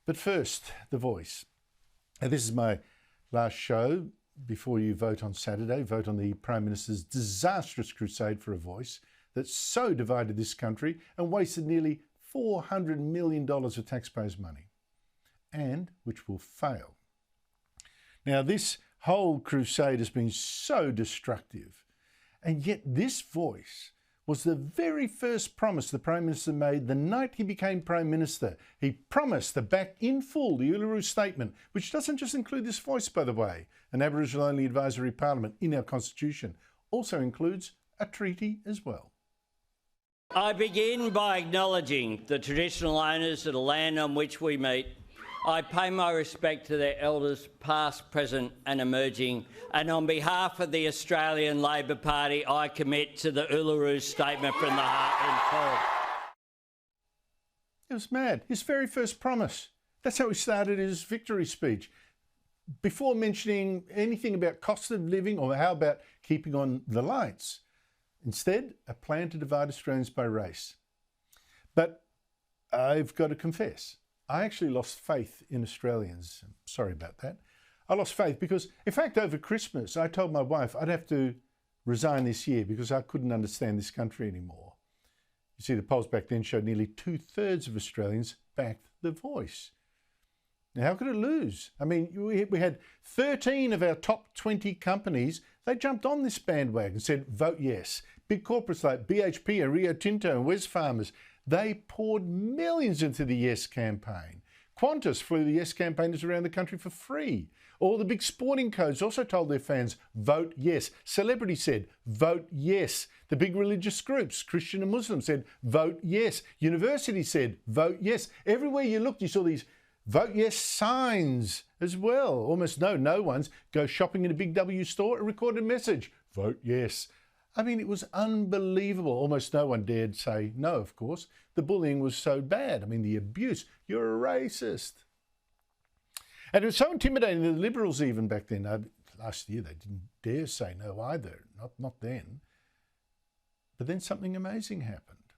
But first, The Voice. Now, this is my last show before you vote on Saturday. Vote on the Prime Minister's disastrous crusade for a voice that so divided this country and wasted nearly $400 million of taxpayers' money, and which will fail. Now, this whole crusade has been so destructive, and yet this voice was the very first promise the Prime Minister made the night he became Prime Minister. He promised to back in full the Uluru Statement, which doesn't just include this voice, by the way. An Aboriginal-only advisory parliament in our Constitution also includes a treaty as well. I begin by acknowledging the traditional owners of the land on which we meet. I pay my respect to their elders, past, present and emerging, and on behalf of the Australian Labor Party, I commit to the Uluru Statement from the heart in full. It was mad. His very first promise. That's how he started his victory speech. Before mentioning anything about cost of living or how about keeping on the lights. Instead, a plan to divide Australians by race. But I've got to confess, I actually lost faith in Australians. I'm sorry about that. I lost faith because, in fact, over Christmas, I told my wife I'd have to resign this year because I couldn't understand this country anymore. You see, the polls back then showed nearly 2/3 of Australians backed The Voice. Now, how could it lose? I mean, we had 13 of our top 20 companies. They jumped on this bandwagon and said, vote yes. Big corporates like BHP and Rio Tinto and Wesfarmers, they poured millions into the Yes campaign. Qantas flew the Yes campaigners around the country for free. All the big sporting codes also told their fans, vote yes. Celebrities said, vote yes. The big religious groups, Christian and Muslim, said, vote yes. Universities said, vote yes. Everywhere you looked, you saw these vote yes signs as well. Almost no ones go shopping in a Big W store and record a message, vote yes. I mean, it was unbelievable. Almost no one dared say no, of course. The bullying was so bad. I mean, the abuse, you're a racist. And it was so intimidating that the Liberals even back then, last year they didn't dare say no either, not then. But then something amazing happened.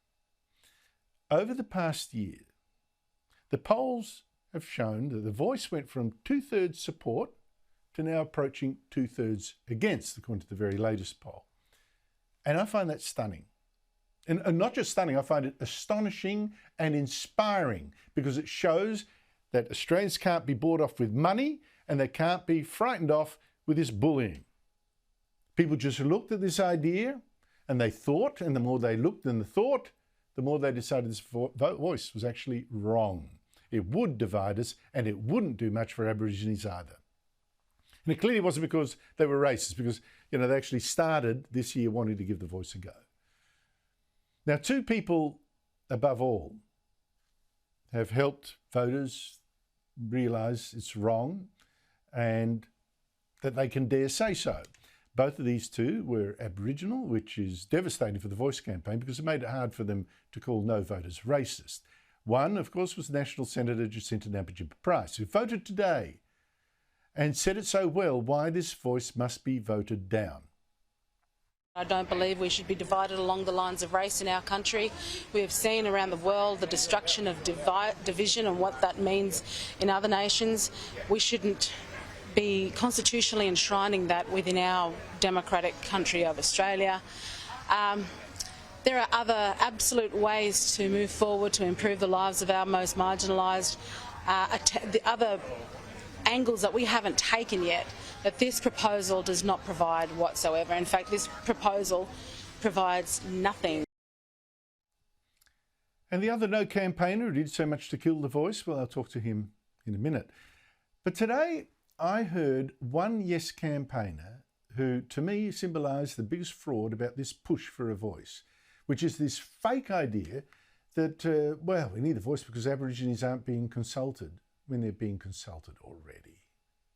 Over the past year, the polls have shown that The Voice went from 2/3 support to now approaching 2/3 against, according to the very latest poll. And I find that stunning. And not just stunning, I find it astonishing and inspiring because it shows that Australians can't be bought off with money and they can't be frightened off with this bullying. People just looked at this idea and they thought, and the more they looked and thought, the more they decided this voice was actually wrong. It would divide us and it wouldn't do much for Aborigines either. And it clearly wasn't because they were racist, because they actually started this year wanting to give The Voice a go. Now, two people above all have helped voters realise it's wrong and that they can dare say so. Both of these two were Aboriginal, which is devastating for the Voice campaign because it made it hard for them to call no voters racist. One, of course, was National Senator Jacinta Nampijinpa-Price, who voted today and said it so well why this voice must be voted down. I don't believe we should be divided along the lines of race in our country. We have seen around the world the destruction of division and what that means in other nations. We shouldn't be constitutionally enshrining that within our democratic country of Australia. There are other absolute ways to move forward to improve the lives of our most marginalised. The other angles that we haven't taken yet, that this proposal does not provide whatsoever. In fact, this proposal provides nothing. And the other no campaigner who did so much to kill The Voice, well, I'll talk to him in a minute. But today I heard one Yes campaigner who, to me, symbolised the biggest fraud about this push for a voice, which is this fake idea that, well, we need a voice because Aborigines aren't being consulted when they're being consulted already.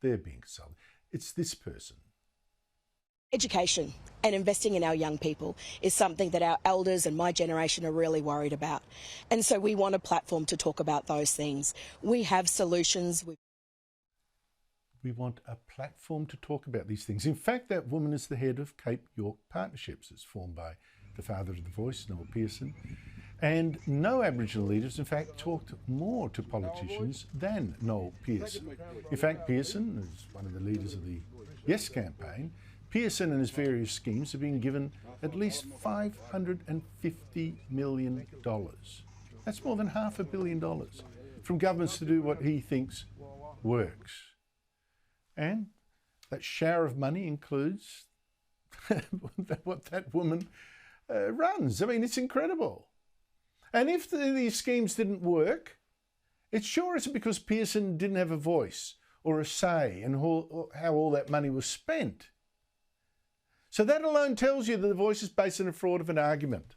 They're being consulted. It's this person. Education and investing in our young people is something that our elders and my generation are really worried about. And so we want a platform to talk about those things. We have solutions. We want a platform to talk about these things. In fact, that woman is the head of Cape York Partnerships. It's formed by the father of The Voice, Noel Pearson. And no Aboriginal leaders, in fact, talked more to politicians than Noel Pearson. In fact, Pearson is one of the leaders of the Yes campaign. Pearson and his various schemes have been given at least $550 million. That's more than $500 million from governments to do what he thinks works. And that shower of money includes what that woman runs. I mean, it's incredible. And if these schemes didn't work, it sure isn't because Pearson didn't have a voice or a say in how all that money was spent. So that alone tells you that the Voice is based on a fraud of an argument.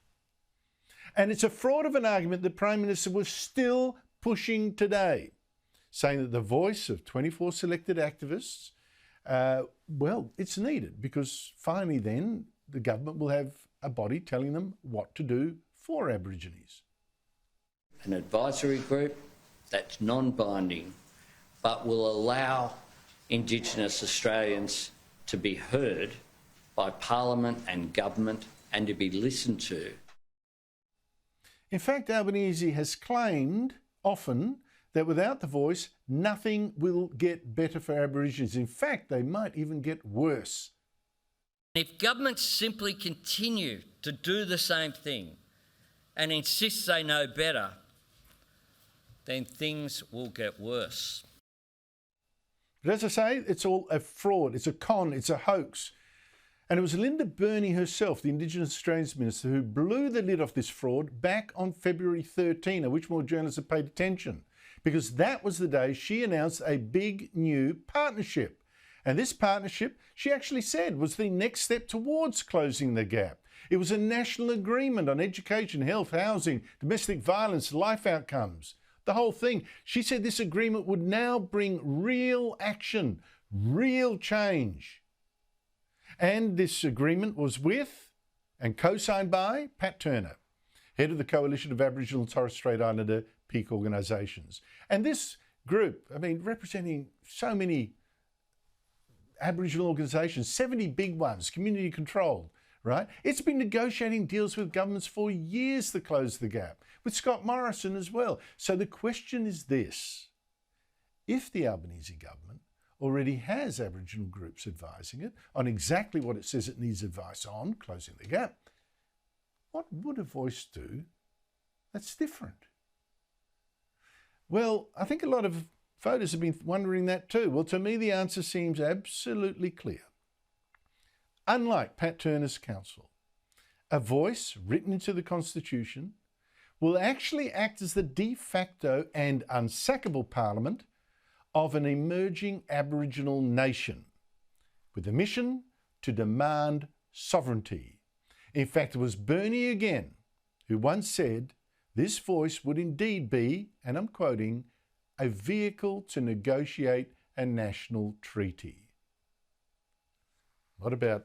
And it's a fraud of an argument the Prime Minister was still pushing today, saying that the voice of 24 selected activists, well, it's needed because finally then the government will have a body telling them what to do for Aborigines. An advisory group that's non-binding but will allow Indigenous Australians to be heard by Parliament and government and to be listened to. In fact, Albanese has claimed often that without the voice, nothing will get better for Aborigines. In fact, they might even get worse. If governments simply continue to do the same thing and insist they know better, then things will get worse. But as I say, it's all a fraud, it's a con, it's a hoax. And it was Linda Burney herself, the Indigenous Australians Minister, who blew the lid off this fraud back on February 13. I wish more journalists had paid attention, because that was the day she announced a big new partnership. And this partnership, she actually said, was the next step towards closing the gap. It was a national agreement on education, health, housing, domestic violence, life outcomes, the whole thing. She said this agreement would now bring real action, real change. And this agreement was with and co-signed by Pat Turner, head of the Coalition of Aboriginal and Torres Strait Islander peak organisations. And this group, I mean, representing so many Aboriginal organisations, 70 big ones, community controlled, right? It's been negotiating deals with governments for years to close the gap, with Scott Morrison as well. So the question is this: if the Albanese government already has Aboriginal groups advising it on exactly what it says it needs advice on, closing the gap, what would a voice do that's different? Well, I think a lot of voters have been wondering that too. Well, to me, the answer seems absolutely clear. Unlike Pat Turner's council, a voice written into the Constitution will actually act as the de facto and unsackable parliament of an emerging Aboriginal nation, with a mission to demand sovereignty. In fact, it was Burney again who once said this voice would indeed be, and I'm quoting, a vehicle to negotiate a national treaty. What about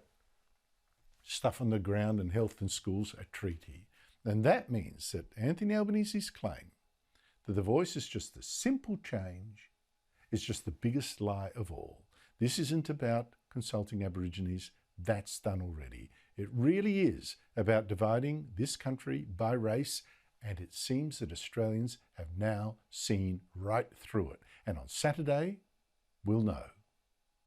stuff on the ground and health and schools? A treaty. And that means that Anthony Albanese's claim that the voice is just a simple change is just the biggest lie of all. This isn't about consulting Aborigines. That's done already. It really is about dividing this country by race, and it seems that Australians have now seen right through it. And on Saturday, we'll know.